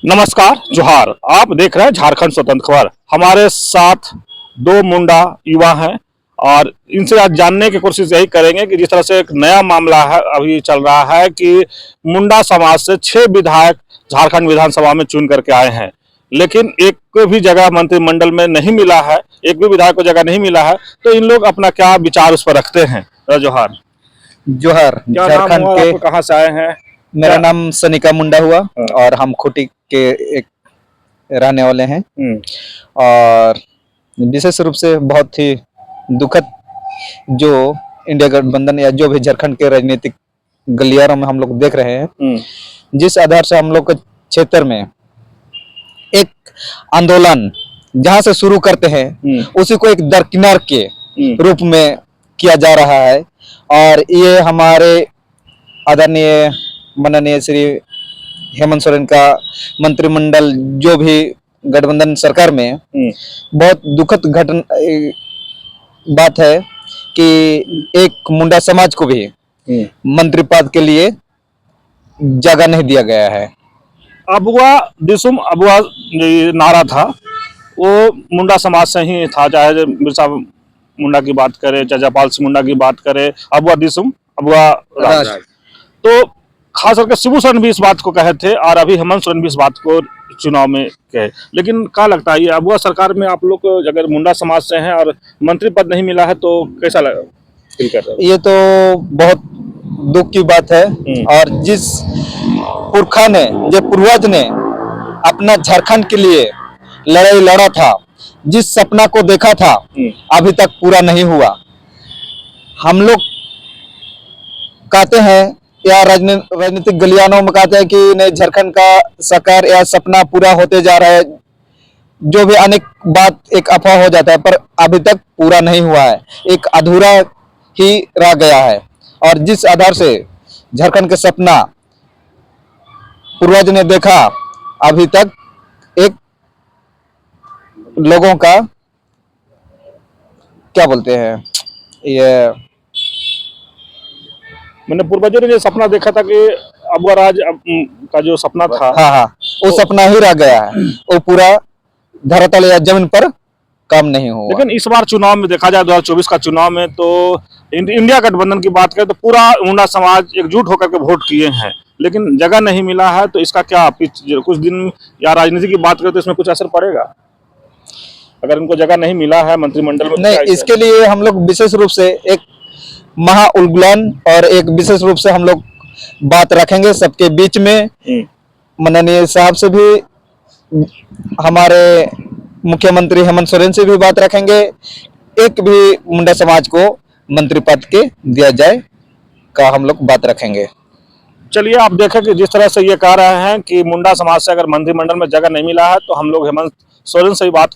नमस्कार, जोहार। आप देख रहे हैं झारखंड स्वतंत्र खबर। हमारे साथ दो मुंडा युवा हैं और इनसे आज जानने की कोशिश यही करेंगे कि जिस तरह से एक नया मामला है अभी चल रहा है कि मुंडा समाज से 6 विधायक झारखंड विधानसभा में चुन करके आए हैं, लेकिन एक भी जगह मंत्रिमंडल में नहीं मिला है, एक भी विधायक को जगह नहीं मिला है। तो इन लोग अपना क्या विचार उस पर रखते हैं। जोहार। जोहर। क्या नाम झारखंड हुआ, के आपको कहाँ से आए हैं? मेरा नाम सनिका मुंडा हुआ हाँ। और हम खूंटी के एक रहने वाले हैं। हम्म। और विशेष रूप से बहुत ही दुखद जो इंडिया गठबंधन या जो भी झारखंड के राजनीतिक गलियारों में हम लोग देख रहे हैं, जिस आधार से हम लोग के क्षेत्र में एक आंदोलन जहां से शुरू करते हैं उसी को एक दरकिनार के रूप में किया जा रहा है। और ये हमारे आदरणीय माननीय श्री हेमंत सोरेन का मंत्रिमंडल जो भी गठबंधन सरकार में बहुत दुखद घटना बात है कि एक मुंडा समाज को भी मंत्री पद के लिए जगह नहीं दिया गया है। अबुआ दिसुम अबुआ ये नारा था वो मुंडा समाज से ही था, चाहे बिरसा मुंडा की बात करें, चाहे जयपाल सिंह मुंडा की बात करें, अबुआ दिसुम अबुआ राज। तो खास करके शिबू सोरेन भी इस बात को कहे थे और अभी हेमंत सोरेन भी इस बात को चुनाव में कहे। लेकिन क्या लगता है ये अबुआ सरकार में आप लोग अगर मुंडा समाज से हैं और मंत्री पद नहीं मिला है तो कैसा फील कर रहे हो? ये तो बहुत दुख की बात है। और जिस पुरखा ने जो पूर्वज ने अपना झारखंड के लिए लड़ाई लड़ा था, जिस सपना को देखा था, अभी तक पूरा नहीं हुआ। हम लोग कहते हैं या राजनीतिक गलियानों में कहते हैं कि नहीं झारखंड का साकार या सपना पूरा होते जा रहा है, जो भी अनेक बात एक अफवाह हो जाता है, पर अभी तक पूरा नहीं हुआ है, एक अधूरा ही रह गया है। और जिस आधार से झारखंड का सपना पूर्वज ने देखा, अभी तक एक लोगों का क्या बोलते हैं ये मैंने पूर्वजों ने जो सपना देखा था कि अबुआ राज का जो सपना था, हाँ, वो सपना ही रह गया है, वो पूरा धरातल या जमीन पर काम नहीं हुआ। लेकिन इस बार चुनाव में देखा जाए 2024 का चुनाव में तो इंडिया गठबंधन की बात करें तो पूरा मुंडा समाज एकजुट होकर के वोट किए हैं, लेकिन जगह नहीं मिला है। तो इसका क्या कुछ दिन या राजनीति की बात करें तो इसमें कुछ असर पड़ेगा अगर इनको जगह नहीं मिला है मंत्रिमंडल में? नहीं, इसके लिए हम लोग विशेष रूप से एक महा उल्गुलान और एक विशेष रूप से हम लोग बात रखेंगे सबके बीच में। माननीय साहब से भी, हमारे मुख्यमंत्री हेमंत सोरेन से भी बात रखेंगे, एक भी मुंडा समाज को मंत्री पद के दिया जाए का हम लोग बात रखेंगे। चलिए, आप देखें कि जिस तरह से ये कह रहे हैं कि मुंडा समाज से अगर मंत्रिमंडल में जगह नहीं मिला है तो हम लोग हेमंत सोरेन से ही बात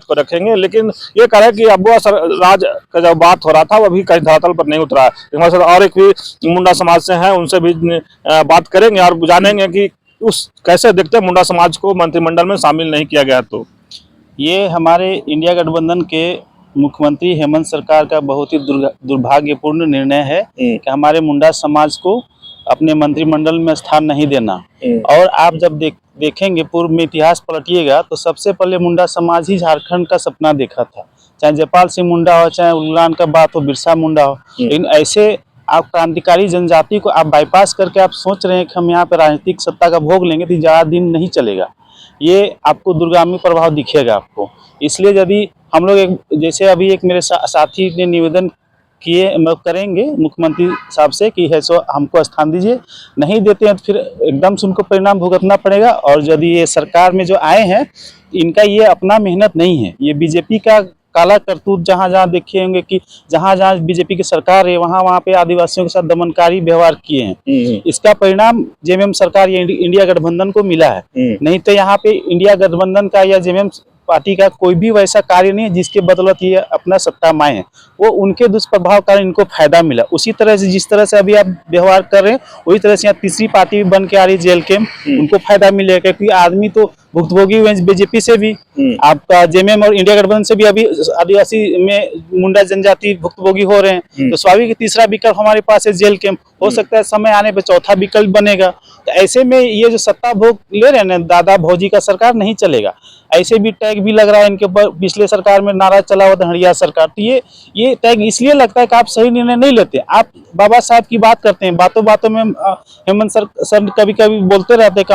को रखेंगे। लेकिन ये कह रहे हैं कि अबुआ राज का जब बात हो रहा था वो अभी कहीं धरातल पर नहीं उतरा है। हमारे साथ और एक भी मुंडा समाज से हैं, उनसे भी बात करेंगे और जानेंगे कि उस कैसे देखते हैं मुंडा समाज को मंत्रिमंडल में शामिल नहीं किया गया। तो ये हमारे इंडिया गठबंधन के मुख्यमंत्री हेमंत सरकार का बहुत ही दुर्भाग्यपूर्ण निर्णय है कि हमारे मुंडा समाज को अपने मंत्रिमंडल में स्थान नहीं देना। और आप जब देखेंगे पूर्व में इतिहास पलटिएगा तो सबसे पहले मुंडा समाज ही झारखंड का सपना देखा था, चाहे जयपाल सिंह मुंडा हो, चाहे उल्लान का बात हो, बिरसा मुंडा हो। लेकिन ऐसे आप क्रांतिकारी जनजाति को आप बाईपास करके आप सोच रहे हैं कि हम यहाँ पे राजनीतिक सत्ता का भोग लेंगे तो ज़्यादा दिन नहीं चलेगा, ये आपको दूरगामी प्रभाव दिखेगा आपको। इसलिए यदि हम लोग जैसे अभी एक मेरे साथी ने निवेदन किए करेंगे मुख्यमंत्री साहब से कि है सो हमको स्थान दीजिए, नहीं देते हैं तो फिर एकदम से उनको परिणाम भुगतना पड़ेगा। और यदि ये सरकार में जो आए हैं इनका ये अपना मेहनत नहीं है, ये बीजेपी का काला करतूत जहाँ जहाँ देखे होंगे कि जहाँ जहाँ बीजेपी की सरकार है वहाँ पे आदिवासियों के साथ दमनकारी व्यवहार किए हैं। इसका परिणाम जेएमएम सरकार या इंडिया गठबंधन को मिला है। नहीं तो यहाँ पे इंडिया गठबंधन का या जेएमएम पार्टी का कोई भी वैसा कार्य नहीं है जिसके बदौलत ये अपना सत्ता में आए हैं, वो उनके दुष्प्रभाव कारण इनको फायदा मिला। उसी तरह से जिस तरह से अभी आप व्यवहार कर रहे हैं वही तरह से यहाँ तीसरी पार्टी बन के आ रही जेल के, उनको फायदा मिलेगा क्योंकि आदमी तो भुक्तभोगी हुए बीजेपी से भी, आपका जेएमएम और इंडिया गठबंधन से भी अभी आदिवासी में मुंडा जनजाति भुक्तभोगी हो रहे हैं। तो स्वाभाविक तीसरा विकल्प हमारे पास है जेल कैंप। हो सकता है समय आने पे चौथा विकल्प बनेगा। तो ऐसे में ये जो सत्ता भोग ले रहे हैं ना दादा भौजी का सरकार नहीं चलेगा। ऐसे भी टैग भी लग रहा है इनके ऊपर, पिछले सरकार में नारा चला हुआ था हड़िया सरकार। तो ये टैग इसलिए लगता है कि आप सही निर्णय नहीं लेते। आप बाबा साहब की बात करते हैं, बातों बातों में हेमंत सर कभी कभी बोलते रहते हैं कि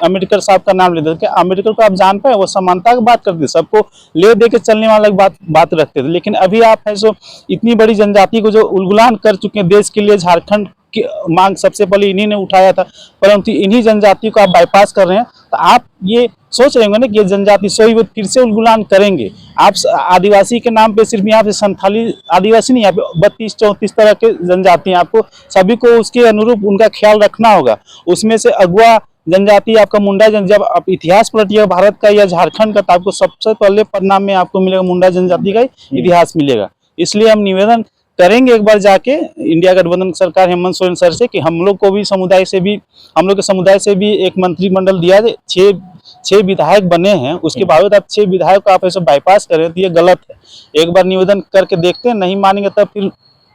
अम्बेडकर साहब का नाम लेते थे। अम्बेडकर को आप जान पाए, वो समानता की बात करते, सबको ले दे के चलने वाला बात रखते थे। लेकिन अभी आप है सो इतनी बड़ी जनजाति को जो उलगुलान कर चुके हैं देश के लिए, झारखंड की मांग सबसे पहले इन्हीं ने उठाया था, परंतु इन्हीं जनजाति को आप बाईपास कर रहे हैं। तो आप ये सोच रहे होंगे ना कि ये जनजाति सोई वो फिर से उलगुलान करेंगे। आप आदिवासी के नाम पे सिर्फ यहाँ पे संथाली आदिवासी नहीं, यहाँ पे 32-34 तरह के जनजाति हैं। आपको सभी को उसके अनुरूप उनका ख्याल रखना होगा। उसमें से अगुआ जनजाति आपका मुंडा जब आप इतिहास पलटिएगा भारत का या झारखंड का, तो आपको सबसे पहले पन्ना में आपको मिलेगा मुंडा जनजाति का इतिहास मिलेगा। इसलिए हम निवेदन करेंगे एक बार जाके इंडिया गठबंधन सरकार हेमंत सोरेन सर से कि हम लोग को भी समुदाय से भी, हम लोग के समुदाय से भी एक मंत्रिमंडल दिया जाए। 6 विधायक बने हैं, उसके बावजूद आप 6 विधायक को आप ऐसे बाईपास करें तो ये गलत है। एक बार निवेदन करके देखते हैं, नहीं मानेंगे तब फिर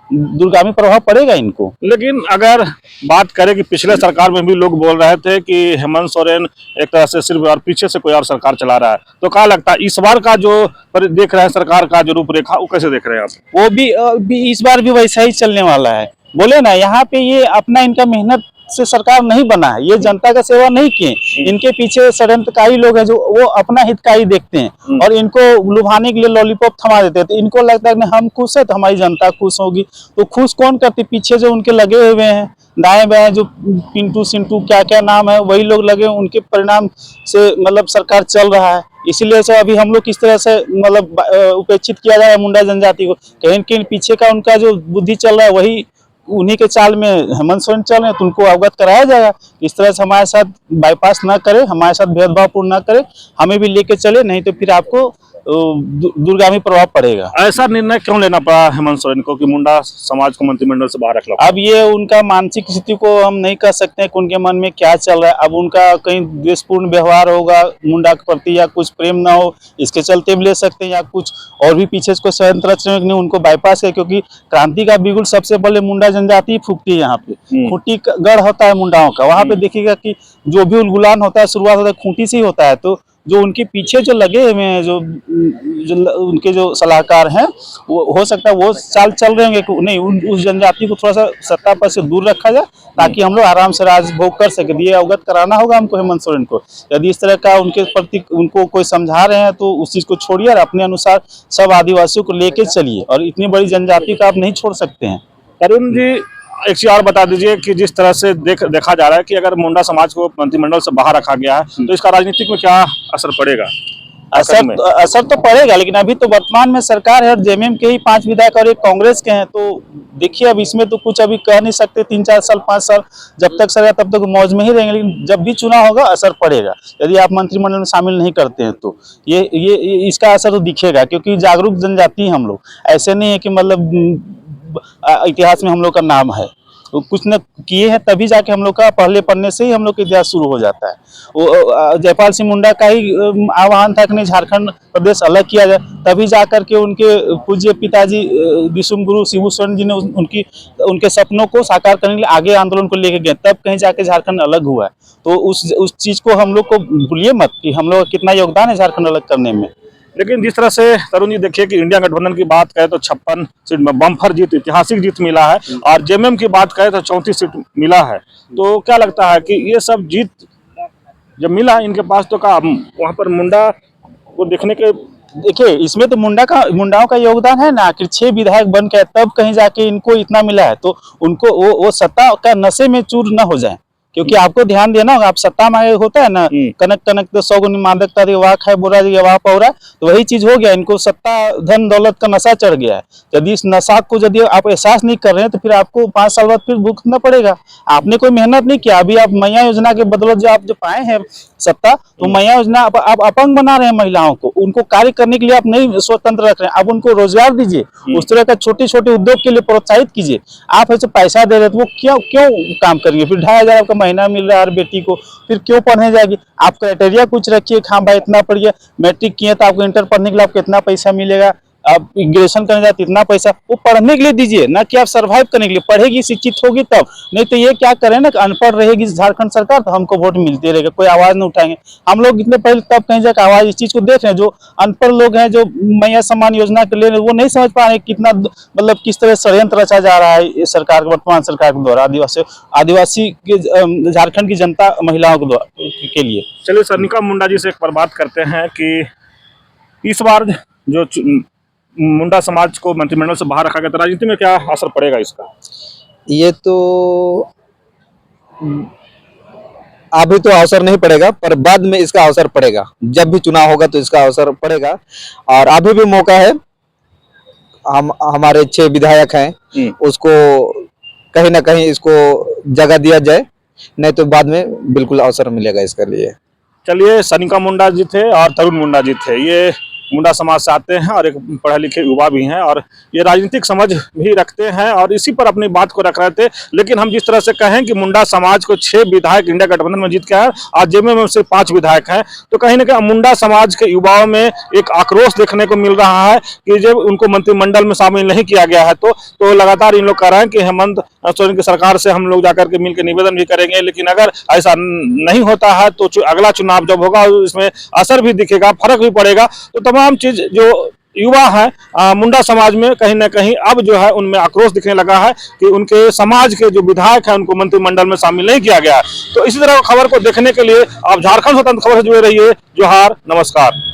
दूरगामी प्रभाव पड़ेगा इनको। लेकिन अगर बात करें कि पिछले सरकार में भी लोग बोल रहे थे कि हेमंत सोरेन एक तरह से सिर्फ और पीछे से कोई और सरकार चला रहा है, तो क्या लगता है इस बार का जो देख रहे हैं सरकार का जो रूपरेखा, वो कैसे देख रहे हैं आप? वो भी इस बार भी वैसा ही चलने वाला है। बोले ना यहाँ पे ये अपना इनका मेहनत से सरकार नहीं बना है, ये जनता का सेवा नहीं किए। इनके पीछे षड्यंत्रकारी लोग हैं जो वो अपना हितकारी देखते हैं और इनको लुभाने के लिए लॉलीपॉप थमा देते हैं। तो इनको लगता है कि हम खुश है तो हमारी जनता खुश होगी। तो खुश कौन करती? पीछे जो उनके लगे हुए हैं दाएं बाएं जो पिंटू सिंटू क्या क्या नाम है, वही लोग लगे, उनके परिणाम से मतलब सरकार चल रहा है। इसीलिए से अभी हम लोग किस तरह से मतलब उपेक्षित किया जाए मुंडा जनजाति को, कहीं कहीं पीछे का उनका जो बुद्धि चल रहा है वही उन्हीं के चाल में हेमंत सोरेन चल रहे हैं। तो उनको अवगत कराया जाएगा, इस तरह से हमारे साथ बाईपास ना करे, हमारे साथ भेदभावपूर्ण ना करे, हमें भी लेके चले, नहीं तो फिर आपको दूरगामी प्रभाव पड़ेगा। ऐसा निर्णय क्यों लेना पड़ा हेमंत सोरेन को कि मुंडा समाज को मंत्रिमंडल से बाहर रखना? अब ये उनका मानसिक स्थिति को हम नहीं कह सकते हैं कि उनके मन में क्या चल रहा है। अब उनका कहीं द्वेषपूर्ण व्यवहार होगा मुंडा के प्रति या कुछ प्रेम ना हो, इसके चलते भी ले सकते हैं, या कुछ और भी पीछे को षड्यंत्र ने उनको बाईपास है। क्योंकि क्रांति का बिगुल सबसे पहले मुंडा जनजाति फूकती है। यहाँ पे खूंटी गढ़ होता है मुंडाओं का, वहाँ पे देखिएगा कि जो भी उलगुलान होता है शुरुआत होता है खूंटी से ही होता है। तो जो उनके पीछे जो लगे हुए हैं जो उनके जो सलाहकार हैं, वो हो सकता है वो चाल चल रहे होंगे कि नहीं उस जनजाति को थोड़ा सा सत्ता पर से दूर रखा जाए ताकि हम लोग आराम से राजभोग कर सके। ये अवगत कराना होगा हमको हेमंत सोरेन को। यदि इस तरह का उनके प्रति उनको कोई समझा रहे हैं तो उस चीज को छोड़िए और अपने अनुसार सब आदिवासियों को लेके चलिए, और इतनी बड़ी जनजाति को आप नहीं छोड़ सकते हैं। तरुण जी, एक चीज और बता दीजिए कि जिस तरह से देखा जा रहा है कि अगर मुंडा समाज को मंत्रिमंडल से बाहर रखा गया है तो इसका राजनीतिक में क्या असर पड़ेगा? असर तो पड़ेगा, लेकिन अभी तो वर्तमान में सरकार है और जेएमएम के ही 5 विधायक और एक कांग्रेस के हैं। तो देखिए अब इसमें तो कुछ अभी कह नहीं सकते। 3-4 साल 5 साल जब तक सर तब तक मौज में ही रहेंगे, लेकिन जब भी चुनाव होगा असर पड़ेगा। यदि आप मंत्रिमंडल में शामिल नहीं करते हैं तो ये इसका असर तो दिखेगा, क्योंकि जागरूक जनजाति हम लोग, ऐसे नहीं है कि मतलब इतिहास में हम लोग का नाम है। तो कुछ न किए हैं तभी जाके हम लोग का पहले पन्ने से ही हम लोग का इतिहास शुरू हो जाता है। वो जयपाल सिंह मुंडा का ही आह्वान था कि नहीं झारखंड प्रदेश अलग किया जाए, तभी जाकर के उनके पूज्य पिताजी दिसुम गुरु शिबू सोरेन जी ने उनके सपनों को साकार करने के लिए आगे आंदोलन को लेके गए, तब कहीं जाके झारखंड अलग हुआ है। तो उस चीज को हम लोग को भूलिए मत कि हम लोग का कितना योगदान है झारखंड अलग करने में। लेकिन जिस तरह से तरुण जी देखिए कि इंडिया गठबंधन की बात करें तो 56 सीट में बम्पर जीत, ऐतिहासिक जीत मिला है, और जेएमएम की बात करें तो 34 सीट मिला है। तो क्या लगता है कि ये सब जीत जब मिला इनके पास तो क्या वहां पर मुंडा को देखने के? देखिए इसमें तो मुंडाओं का योगदान है ना। आखिर 6 विधायक बन के तब कहीं जाके इनको इतना मिला है, तो उनको वो सत्ता का नशे में चूर न हो जाए। क्योंकि आपको ध्यान देना होगा, आप सत्ता में होता है ना कनक कनक तो 100 गुनी मादकता वाह खाए बोरा वाह पौरा, तो वही चीज हो गया। इनको सत्ता धन दौलत का नशा चढ़ गया है। यदि इस नशा को यदि आप एहसास नहीं कर रहे हैं तो फिर आपको 5 साल बाद फिर भुगतना पड़ेगा। आपने कोई मेहनत नहीं किया। अभी आप मैया योजना के बदौलत जो आप जो पाए हैं सत्ता, तो मैया योजना आप अपंग बना रहे हैं महिलाओं को, उनको कार्य करने के लिए आप नहीं स्वतंत्र रख रहे हैं। आप उनको रोजगार दीजिए, उस तरह का छोटे छोटे उद्योग के लिए प्रोत्साहित कीजिए। आप ऐसे पैसा दे रहे तो वो क्यों क्यों काम करेंगे? फिर 2,500 आपका महीना मिल रहा है हर बेटी को, फिर क्यों पढ़ने जाएगी? आप क्राइटेरिया कुछ रखिए, हाँ भाई इतना पढ़िए, मैट्रिक किए तो आपको इंटर पढ़ने के लिए आपको इतना पैसा मिलेगा, आप ग्रेजुएशन करने जाते इतना पैसा, वो पढ़ने के लिए दीजिए, ना कि आप सर्वाइव करने के लिए। पढ़ेगी शिक्षित होगी तब, नहीं तो ये क्या करें ना, अनपढ़ रहेगी झारखंड सरकार तो हमको वोट मिलते रहेगा, कोई आवाज नहीं उठाएंगे। हम लोग इतने पहले तब कहीं जाकर आवाज इस चीज को देख रहे हैं, जो अनपढ़ लोग हैं जो मैया सम्मान योजना के लिए वो नहीं समझ पा रहे कितना मतलब किस तरह षड्यंत्र रचा जा रहा है ये सरकार, वर्तमान सरकार के द्वारा आदिवासी के झारखंड की जनता महिलाओं के लिए। चलिए सनिका मुंडा जी से एक बार बात करते हैं कि इस बार जो मुंडा समाज को मंत्रिमंडल से बाहर रखा गया, तो राजनीति में क्या असर पड़ेगा इसका? ये तो अभी तो अवसर नहीं पड़ेगा, पर बाद में इसका अवसर पड़ेगा। जब भी चुनाव होगा तो इसका अवसर पड़ेगा। और अभी भी मौका है, हम हमारे 6 विधायक हैं, उसको कहीं ना कहीं इसको जगह दिया जाए, नहीं तो बाद में बिल्कुल अवसर मिलेगा इसके लिए। चलिए, सनिका मुंडा जी थे और तरुण मुंडा जी थे, ये मुंडा समाज से आते हैं और एक पढ़े लिखे युवा भी हैं और ये राजनीतिक समझ भी रखते हैं और इसी पर अपनी बात को रख रहे थे। लेकिन हम जिस तरह से कहें कि मुंडा समाज को 6 विधायक इंडिया गठबंधन में जीत के आए और जेमे में सिर्फ 5 विधायक हैं, तो कहीं ना कहीं मुंडा समाज के युवाओं में एक आक्रोश देखने को मिल रहा है कि जब उनको मंत्रिमंडल में शामिल नहीं किया गया है तो लगातार इन लोग कह रहे हैं कि हेमंत सोरेन की सरकार से हम लोग जाकर के मिलकर निवेदन भी करेंगे, लेकिन अगर ऐसा नहीं होता है तो अगला चुनाव जब होगा इसमें असर भी दिखेगा, फर्क भी पड़ेगा। तो तमाम चीज जो युवा है मुंडा समाज में कहीं ना कहीं अब जो है उनमें आक्रोश दिखने लगा है कि उनके समाज के जो विधायक हैं उनको मंत्रिमंडल में शामिल नहीं किया गया है। तो इसी तरह खबर को देखने के लिए आप झारखंड स्वतंत्र खबर से जुड़े रहिए। जोहार, नमस्कार।